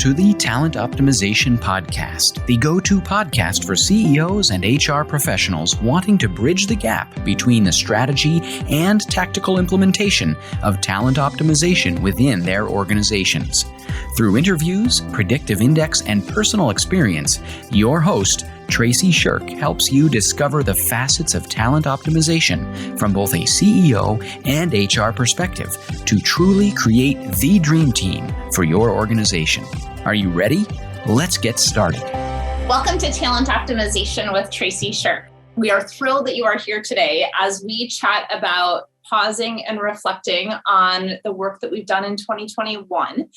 to the Talent Optimization Podcast, the go-to podcast for CEOs and HR professionals wanting to bridge the gap between the strategy and tactical implementation of talent optimization within their organizations. Through interviews, predictive index, and personal experience, your host, Tracy Shirk, helps you discover the facets of talent optimization from both a CEO and HR perspective to truly create the dream team for your organization. Are you ready? Let's get started. Welcome to Talent Optimization with Tracy Shirk. We are thrilled that you are here today as we chat about pausing and reflecting on the work that we've done in 2021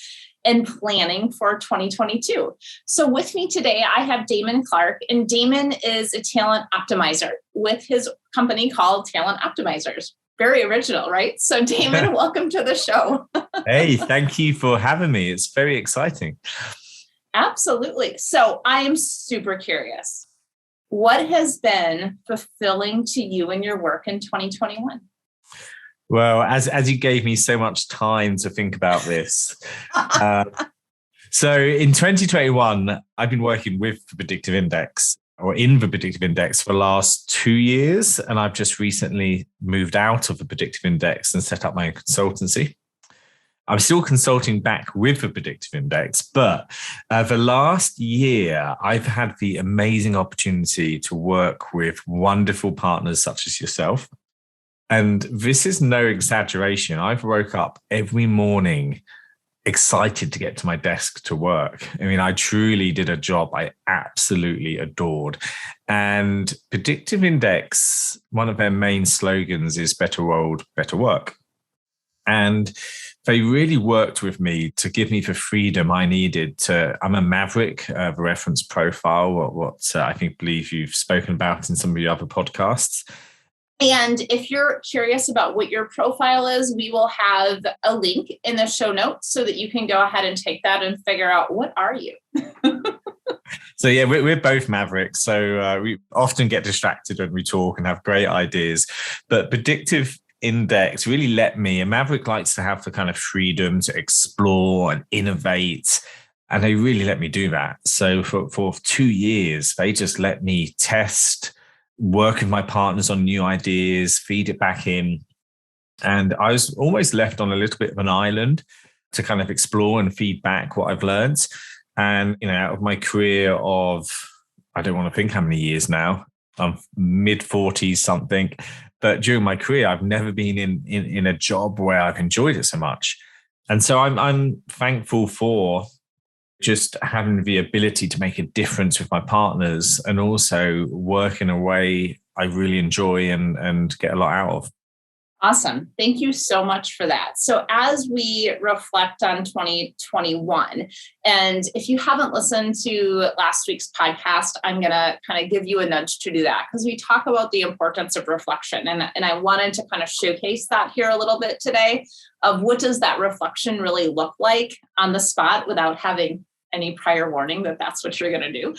and planning for 2022. So with me today, I have Damon Clark, and Damon is a talent optimizer with his company called Talent Optimizers. Very original, right? So Damon, welcome to the show. Hey, thank you for having me. It's very exciting. Absolutely. So I am super curious. What has been fulfilling to you in your work in 2021? Well, as you gave me so much time to think about this. So in 2021, I've been working with the Predictive Index or in the Predictive Index for the last 2 years. And I've just recently moved out of the Predictive Index and set up my own consultancy. I'm still consulting back with the Predictive Index, but the last year, I've had the amazing opportunity to work with wonderful partners such as yourself. And this is no exaggeration. I've woke up every morning excited to get to my desk to work. I mean, I truly did a job I absolutely adored. And Predictive Index, one of their main slogans is better world, better work. And they really worked with me to give me the freedom I needed to. I'm a maverick, the reference profile, what I believe you've spoken about in some of your other podcasts. And if you're curious about what your profile is, we will have a link in the show notes so that you can go ahead and take that and figure out, what are you? So yeah, we're both mavericks. So we often get distracted when we talk and have great ideas. But Predictive Index really let me, a maverick likes to have the kind of freedom to explore and innovate. And they really let me do that. So for 2 years, they just let me test, work with my partners on new ideas, feed it back in. And I was almost left on a little bit of an island to kind of explore and feed back what I've learned. And, out of my career of, I don't want to think how many years now, I'm mid-40s something. But during my career, I've never been in a job where I've enjoyed it so much. And so I'm thankful for just having the ability to make a difference with my partners and also work in a way I really enjoy and get a lot out of. Awesome. Thank you so much for that. So as we reflect on 2021, and if you haven't listened to last week's podcast, I'm going to kind of give you a nudge to do that because we talk about the importance of reflection. And I wanted to kind of showcase that here a little bit today of what does that reflection really look like on the spot without having any prior warning that that's what you're going to do.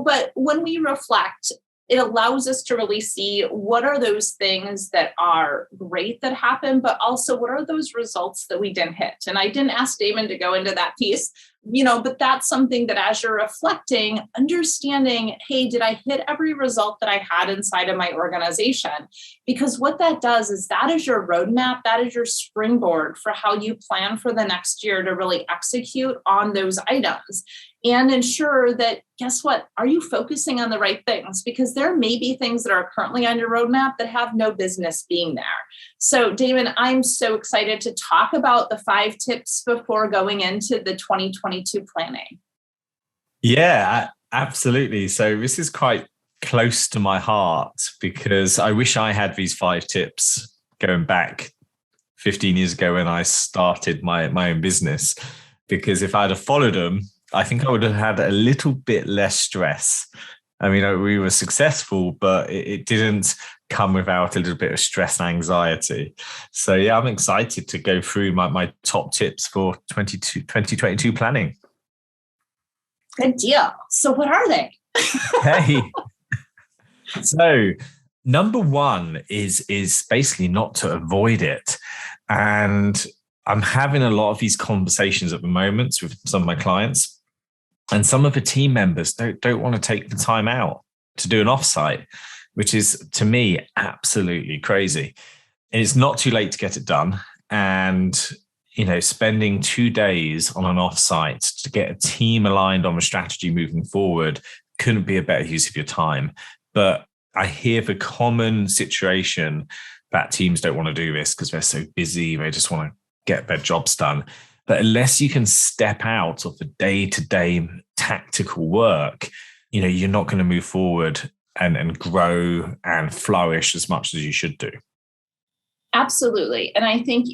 But when we reflect, it allows us to really see what are those things that are great that happen, but also what are those results that we didn't hit. And I didn't ask Damon to go into that piece, but that's something that as you're reflecting, understanding, hey, did I hit every result that I had inside of my organization? Because what that does is that is your roadmap, that is your springboard for how you plan for the next year to really execute on those items. And ensure that, guess what? Are you focusing on the right things? Because there may be things that are currently on your roadmap that have no business being there. So, Damon, I'm so excited to talk about the 5 tips before going into the 2022 planning. Yeah, absolutely. So this is quite close to my heart because I wish I had these 5 tips going back 15 years ago when I started my own business. Because if I'd have followed them, I think I would have had a little bit less stress. I mean, we were successful, but it didn't come without a little bit of stress and anxiety. So yeah, I'm excited to go through my top tips for 2022 planning. Good deal. So what are they? Hey. So number one is basically not to avoid it. And I'm having a lot of these conversations at the moment with some of my clients, and some of the team members don't want to take the time out to do an offsite, which is, to me, absolutely crazy. And it's not too late to get it done. And, spending 2 days on an offsite to get a team aligned on the strategy moving forward couldn't be a better use of your time. But I hear the common situation that teams don't want to do this because they're so busy. They just want to get their jobs done. But unless you can step out of the day-to-day tactical work, you're not going to move forward and grow and flourish as much as you should do. Absolutely. And I think,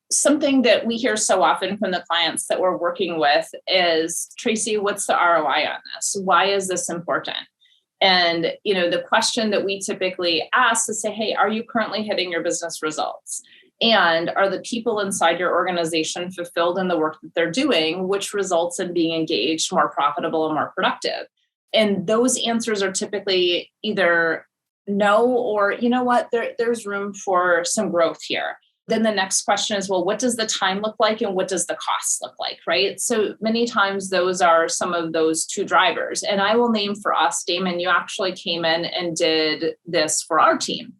something that we hear so often from the clients that we're working with is, Tracy, what's the ROI on this? Why is this important? And, the question that we typically ask is, say, hey, are you currently hitting your business results? And are the people inside your organization fulfilled in the work that they're doing, which results in being engaged, more profitable, and more productive? And those answers are typically either no, or, there's room for some growth here. Then the next question is, well, what does the time look like and what does the cost look like, right? So many times those are some of those two drivers. And I will name for us, Damon, you actually came in and did this for our team,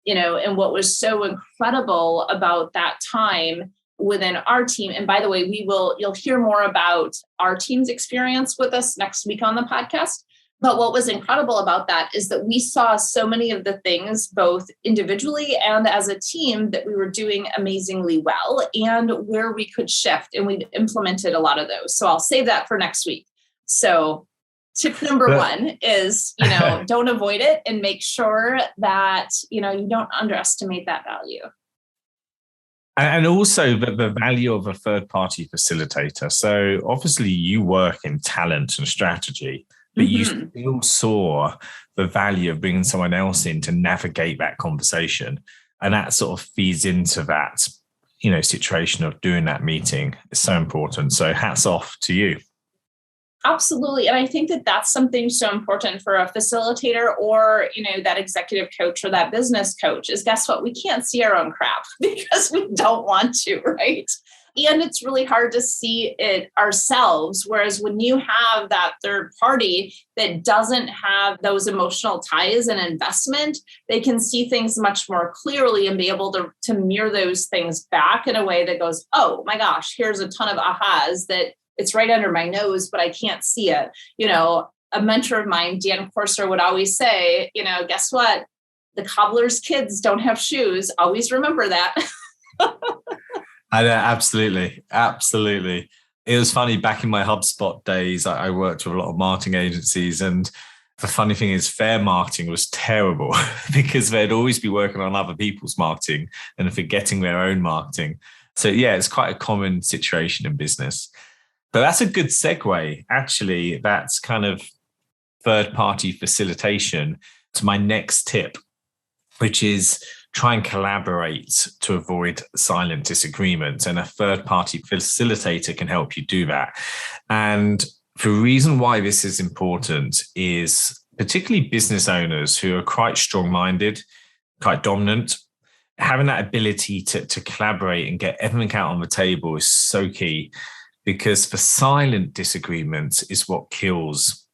and what was so incredible about that time within our team. And by the way, you'll hear more about our team's experience with us next week on the podcast. But what was incredible about that is that we saw so many of the things, both individually and as a team, that we were doing amazingly well and where we could shift. And we've implemented a lot of those. So I'll save that for next week. So tip number one is, don't avoid it and make sure that, you don't underestimate that value. And also the value of a third-party facilitator. So obviously you work in talent and strategy, but you still saw the value of bringing someone else in to navigate that conversation. And that sort of feeds into that, situation of doing that meeting. It's so important. So hats off to you. Absolutely. And I think that that's something so important for a facilitator or, that executive coach or that business coach is, guess what? We can't see our own crap because we don't want to, right? And it's really hard to see it ourselves. Whereas when you have that third party that doesn't have those emotional ties and investment, they can see things much more clearly and be able to mirror those things back in a way that goes, oh my gosh, here's a ton of ahas that it's right under my nose, but I can't see it. A mentor of mine, Dan Corser, would always say, guess what? The cobbler's kids don't have shoes. Always remember that. I know, absolutely. Absolutely. It was funny, back in my HubSpot days, I worked with a lot of marketing agencies, and the funny thing is their marketing was terrible because they'd always be working on other people's marketing and forgetting their own marketing. So yeah, it's quite a common situation in business. But that's a good segue. Actually, that's kind of third-party facilitation to my next tip, which is try and collaborate to avoid silent disagreement. And a third-party facilitator can help you do that. And the reason why this is important is particularly business owners who are quite strong-minded, quite dominant. Having that ability to collaborate and get everything out on the table is so key, because the silent disagreement is what kills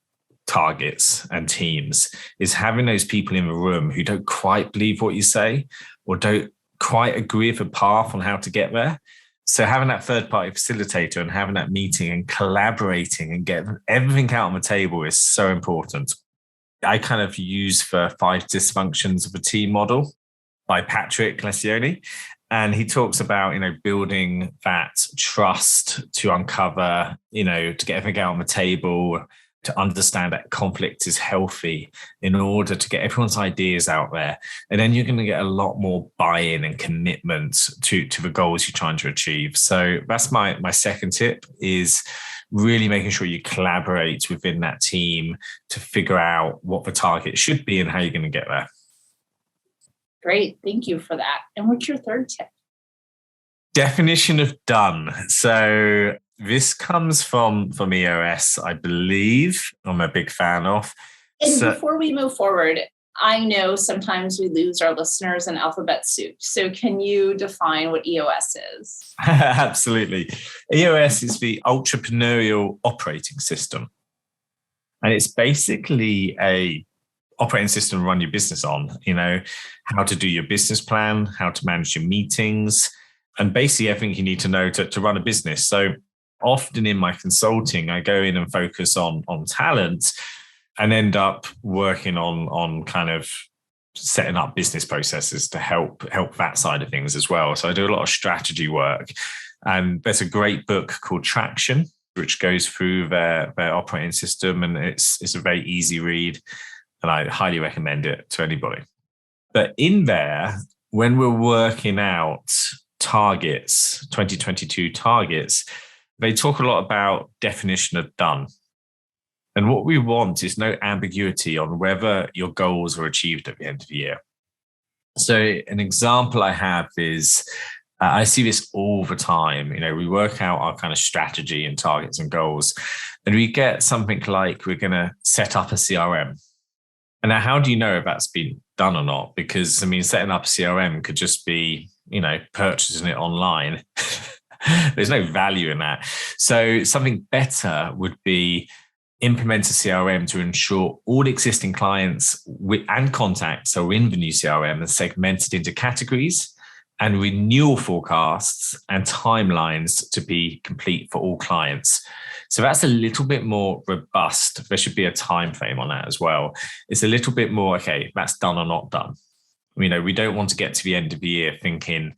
targets and teams, is having those people in the room who don't quite believe what you say or don't quite agree with the path on how to get there. So having that third-party facilitator and having that meeting and collaborating and getting everything out on the table is so important. I kind of use the 5 dysfunctions of a team model by Patrick Lencioni. And he talks about, building that trust to uncover, to get everything out on the table, to understand that conflict is healthy in order to get everyone's ideas out there. And then you're going to get a lot more buy-in and commitment to the goals you're trying to achieve. So that's my second tip, is really making sure you collaborate within that team to figure out what the target should be and how you're going to get there. Great. Thank you for that. And what's your third tip? Definition of done. So this comes from EOS, I believe. I'm a big fan of. And before we move forward, I know sometimes we lose our listeners in alphabet soup. So can you define what EOS is? Absolutely. EOS is the Entrepreneurial Operating System. And it's basically a operating system to run your business on, how to do your business plan, how to manage your meetings, and basically everything you need to know to run a business. So often in my consulting, I go in and focus on talent and end up working on kind of setting up business processes to help that side of things as well. So I do a lot of strategy work. And there's a great book called Traction, which goes through their operating system. And it's a very easy read. And I highly recommend it to anybody. But in there, when we're working out targets, 2022 targets, they talk a lot about definition of done. And what we want is no ambiguity on whether your goals are achieved at the end of the year. So an example I have is, I see this all the time. We work out our kind of strategy and targets and goals, and we get something like we're going to set up a CRM. And now, how do you know if that's been done or not? Because, setting up a CRM could just be, purchasing it online. There's no value in that. So something better would be implement a CRM to ensure all existing clients and contacts are in the new CRM and segmented into categories and renewal forecasts and timelines to be complete for all clients. So that's a little bit more robust. There should be a time frame on that as well. It's a little bit more, okay, that's done or not done. We don't want to get to the end of the year thinking,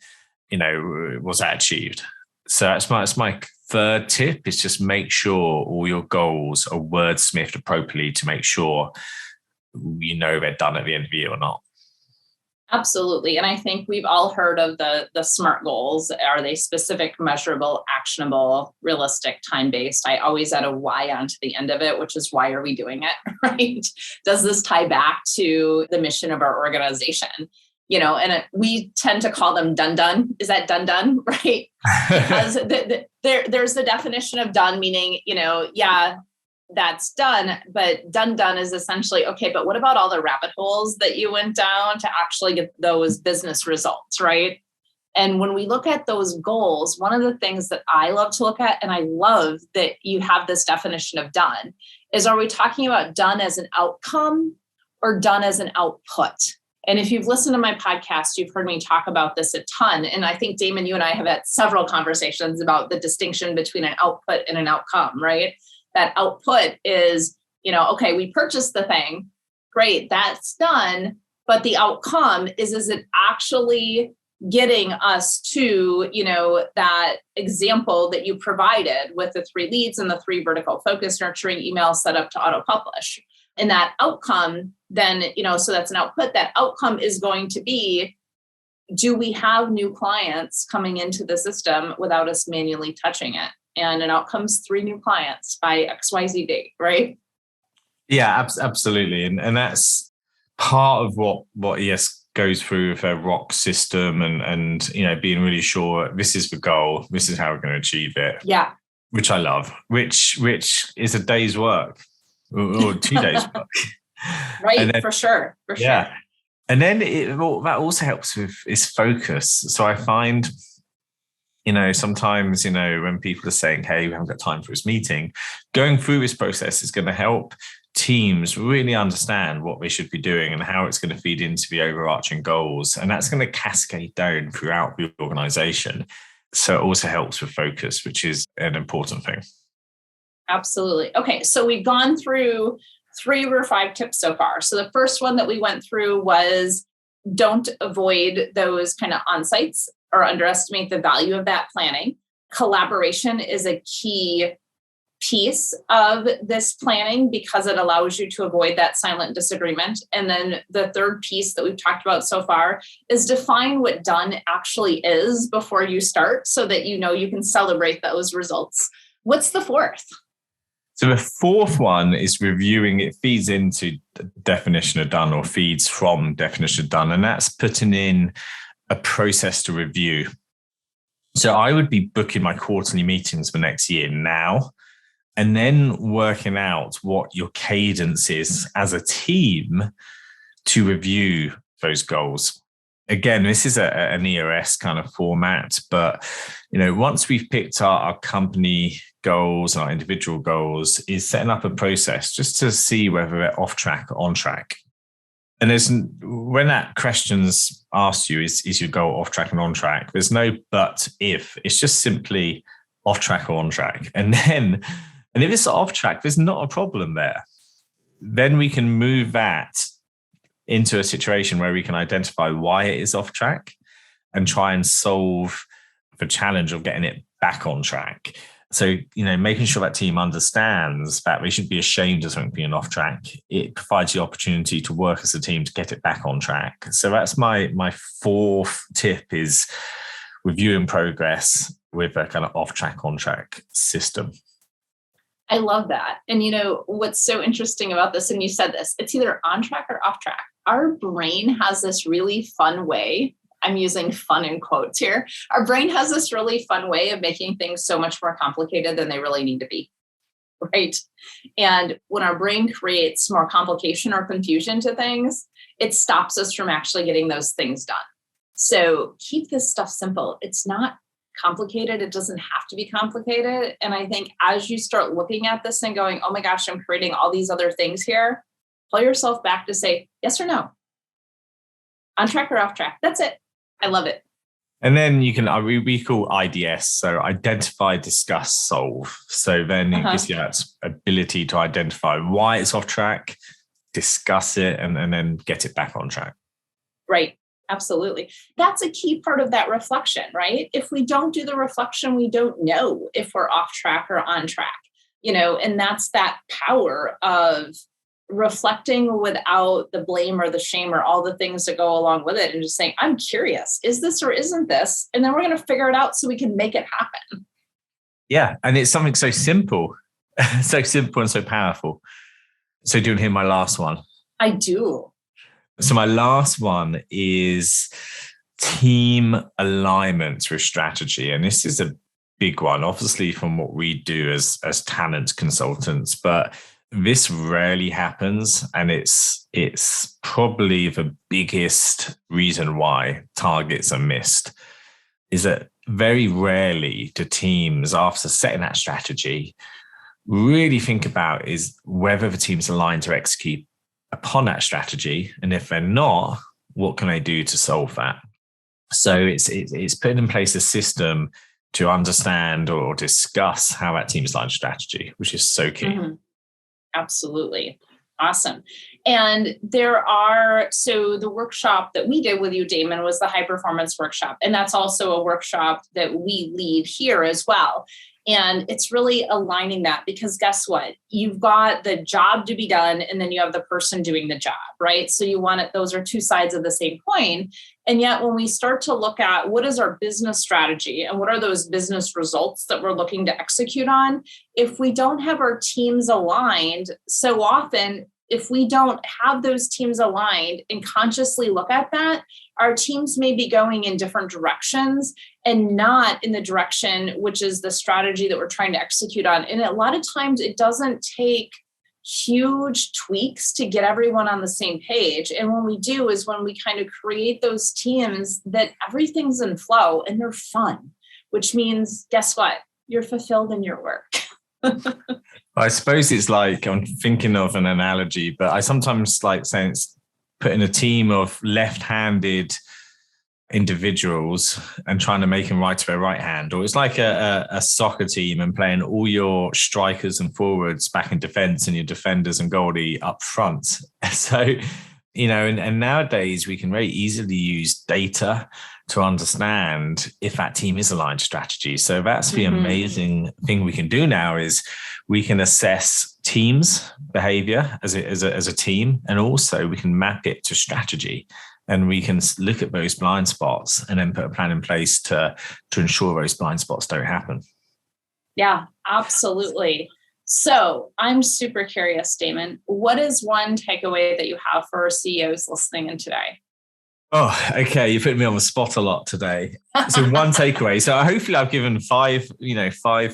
was that achieved? So that's my third tip, is just make sure all your goals are wordsmithed appropriately to make sure they're done at the end of the year or not. Absolutely. And I think we've all heard of the SMART goals. Are they specific, measurable, actionable, realistic, time-based? I always add a why onto the end of it, which is, why are we doing it, right? Does this tie back to the mission of our organization? We tend to call them done. Is that done, right? Because there's the definition of done, meaning, that's done, but done is essentially, okay, but what about all the rabbit holes that you went down to actually get those business results, right? And when we look at those goals, one of the things that I love to look at, and I love that you have this definition of done, is, are we talking about done as an outcome or done as an output? And if you've listened to my podcast, you've heard me talk about this a ton. And I think, Damon, you and I have had several conversations about the distinction between an output and an outcome, right? That output is, okay, we purchased the thing. Great, that's done. But the outcome is it actually getting us to, that example that you provided with the 3 leads and the 3 vertical focus nurturing emails set up to auto-publish? And that outcome then, so that's an output. That outcome is going to be, do we have new clients coming into the system without us manually touching it? And an outcome's 3 new clients by XYZ date, right? Yeah, absolutely. And that's part of what ES goes through with their ROC system and being really sure this is the goal, this is how we're going to achieve it. Yeah. Which I love, which is a day's work or 2 days work. Right, then, for sure. Yeah. And then that also helps with is focus. So I find, sometimes, when people are saying, hey, we haven't got time for this meeting, going through this process is going to help teams really understand what they should be doing and how it's going to feed into the overarching goals. And that's going to cascade down throughout the organization. So it also helps with focus, which is an important thing. Absolutely. Okay. So we've gone through 3 or 5 tips so far. So the first one that we went through was, don't avoid those kind of on-sites or underestimate the value of that planning. Collaboration is a key piece of this planning because it allows you to avoid that silent disagreement. And then the third piece that we've talked about so far is define what done actually is before you start so that you can celebrate those results. What's the fourth? So the fourth one is reviewing. It feeds into the definition of done or feeds from definition of done. And that's putting in a process to review. So I would be booking my quarterly meetings for next year now, and then working out what your cadence is as a team to review those goals. Again, this is an EOS kind of format, but once we've picked our company goals and our individual goals, is setting up a process just to see whether they're off track or on track. And when that question's asked you, is your goal off track and on track? There's no but if. It's just simply off track or on track. And if it's off track, there's not a problem there. Then we can move that into a situation where we can identify why it is off track and try and solve the challenge of getting it back on track. So, making sure that team understands that they shouldn't be ashamed of something being off track. It provides the opportunity to work as a team to get it back on track. So that's my fourth tip, is reviewing progress with a kind of off track, on track system. I love that. And what's so interesting about this, and you said this, it's either on track or off track. Our brain has this really fun way. I'm using fun in quotes here. Our brain has this really fun way of making things so much more complicated than they really need to be, right? And when our brain creates more complication or confusion to things, it stops us from actually getting those things done. So keep this stuff simple. It's not complicated. It doesn't have to be complicated. And I think as you start looking at this and going, oh my gosh, I'm creating all these other things here, pull yourself back to say yes or no. On track or off track. That's it. I love it. And then you can, we call IDS, so identify, discuss, solve. So then it gives you that ability to identify why it's off track, discuss it, and then get it back on track. Right. Absolutely. That's a key part of that reflection, right? If we don't do the reflection, we don't know if we're off track or on track, and that's that power of reflecting without the blame or the shame or all the things that go along with it, and just saying, I'm curious, is this or isn't this? And then we're going to figure it out so we can make it happen. Yeah. And it's something so simple, so simple and so powerful. So do you want to hear my last one? I do. So my last one is team alignment through strategy. And this is a big one, obviously, from what we do as talent consultants, but this rarely happens. And it's probably the biggest reason why targets are missed, is that very rarely do teams, after setting that strategy, really think about is whether the team's aligned to execute upon that strategy, and if they're not, what can they do to solve that? So it's putting in place a system to understand or discuss how that team's aligned strategy, which is so key. Mm-hmm. Absolutely. Awesome. And so the workshop that we did with you, Damon, was the high performance workshop. And that's also a workshop that we lead here as well. And it's really aligning that, because guess what? You've got the job to be done, and then you have the person doing the job, right? So you want it, those are two sides of the same coin. And yet when we start to look at what is our business strategy and what are those business results that we're looking to execute on, if we don't have our teams aligned, so often, if we don't have those teams aligned and consciously look at that, our teams may be going in different directions and not in the direction, which is the strategy that we're trying to execute on. And a lot of times it doesn't take huge tweaks to get everyone on the same page. And when we do is when we kind of create those teams that everything's in flow and they're fun, which means, guess what? You're fulfilled in your work. I suppose it's like, I'm thinking of an analogy, but I sometimes like saying it's putting a team of left-handed individuals and trying to make them right to their right hand. Or it's like a soccer team and playing all your strikers and forwards back in defense and your defenders and goalie up front. So, and nowadays we can very easily use data to understand if that team is aligned strategy. So that's the amazing thing we can do now, is we can assess teams' behavior as a team, and also we can map it to strategy, and we can look at those blind spots and then put a plan in place to ensure those blind spots don't happen. Yeah, absolutely. So I'm super curious, Damon, what is one takeaway that you have for our CEOs listening in today? Oh, okay. You put me on the spot a lot today. So one takeaway. So hopefully I've given five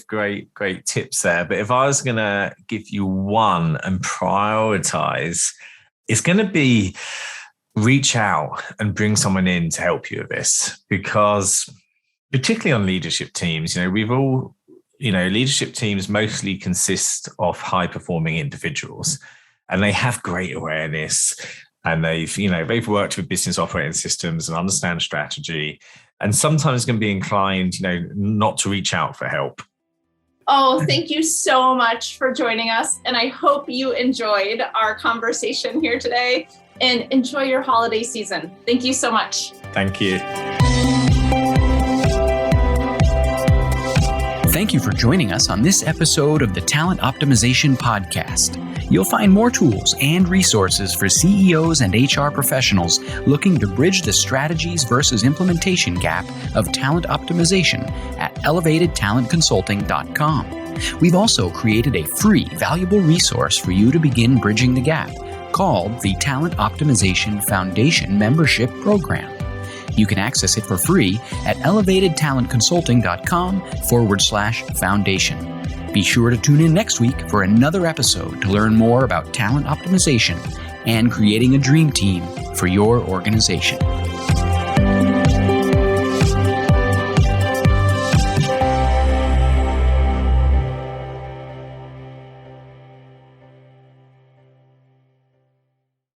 great tips there. But if I was going to give you one and prioritize, it's going to be reach out and bring someone in to help you with this, because particularly on leadership teams, leadership teams mostly consist of high performing individuals, and they have great awareness, and they've worked with business operating systems and understand strategy, and sometimes can be inclined, not to reach out for help. Oh, thank you so much for joining us. And I hope you enjoyed our conversation here today, and enjoy your holiday season. Thank you so much. Thank you. Thank you for joining us on this episode of the Talent Optimization Podcast. You'll find more tools and resources for CEOs and HR professionals looking to bridge the strategies versus implementation gap of talent optimization at elevatedtalentconsulting.com. We've also created a free, valuable resource for you to begin bridging the gap called the Talent Optimization Foundation Membership Program. You can access it for free at elevatedtalentconsulting.com/foundation. Be sure to tune in next week for another episode to learn more about talent optimization and creating a dream team for your organization.